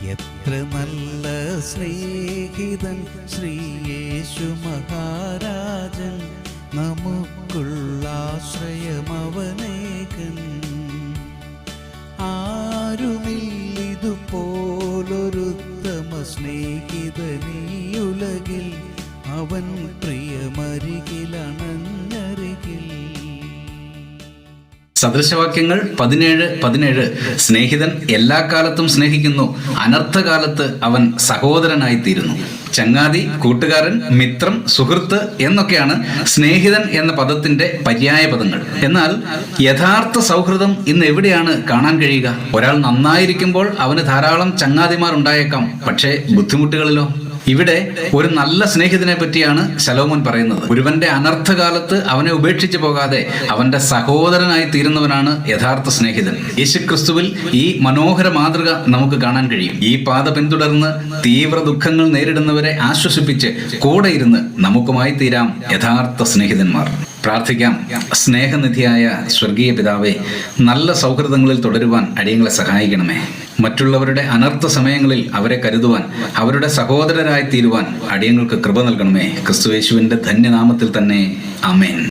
എത്ര നല്ല സ്നേഹിതൻ ശ്രീയേശു മഹാരാജൻ, നമുക്കുള്ള ആശ്രയമവനേകൻ. ആരുമില്ലിതുപോലൊരുത്തമ സ്നേഹിതനീയുലകിൽ, അവൻ പ്രിയമരികിലണഞ്ഞരികിൽ. സദൃശവാക്യങ്ങൾ 17:17 സ്നേഹിതൻ എല്ലാ കാലത്തും സ്നേഹിക്കുന്നു, അനർത്ഥകാലത്ത് അവൻ സഹോദരനായിത്തീരുന്നു. ചങ്ങാതി, കൂട്ടുകാരൻ, മിത്രം, സുഹൃത്ത് എന്നൊക്കെയാണ് സ്നേഹിതൻ എന്ന പദത്തിന്റെ പര്യായ പദങ്ങൾ. എന്നാൽ യഥാർത്ഥ സൗഹൃദം ഇന്ന് എവിടെയാണ് കാണാൻ കഴിയുക? ഒരാൾ നന്നായിരിക്കുമ്പോൾ അവന് ധാരാളം ചങ്ങാതിമാർ ഉണ്ടായേക്കാം, പക്ഷേ ബുദ്ധിമുട്ടുകളിലോ? ഇവിടെ ഒരു നല്ല സ്നേഹിതനെ പറ്റിയാണ് ശലോമോൻ പറയുന്നത്. ഒരുവന്റെ അനർത്ഥകാലത്ത് അവനെ ഉപേക്ഷിച്ചു പോകാതെ അവന്റെ സഹോദരനായി തീരുന്നവനാണ് യഥാർത്ഥ സ്നേഹിതൻ. യേശുക്രിസ്തുവിൽ ഈ മനോഹര മാതൃക നമുക്ക് കാണാൻ കഴിയും. ഈ പാത പിന്തുടർന്ന് തീവ്ര ദുഃഖങ്ങൾ നേരിടുന്നവരെ ആശ്വസിപ്പിച്ച് കൂടെ ഇരുന്ന് നമുക്കുമായി തീരാം യഥാർത്ഥ സ്നേഹിതന്മാർ. പ്രാർത്ഥിക്കാം. സ്നേഹനിധിയായ സ്വർഗീയ പിതാവേ, നല്ല സൗഹൃദങ്ങളിൽ തുടരുവാൻ അടിയങ്ങളെ സഹായിക്കണമേ. മറ്റുള്ളവരുടെ അനർത്ഥ സമയങ്ങളിൽ അവരെ കരുതുവാൻ, അവരുടെ സഹോദരരായി തീരുവാൻ അടിയങ്ങൾക്ക് കൃപ നൽകണമേ. ക്രിസ്തുയേശുവിന്റെ ധന്യനാമത്തിൽ തന്നെ ആമേൻ.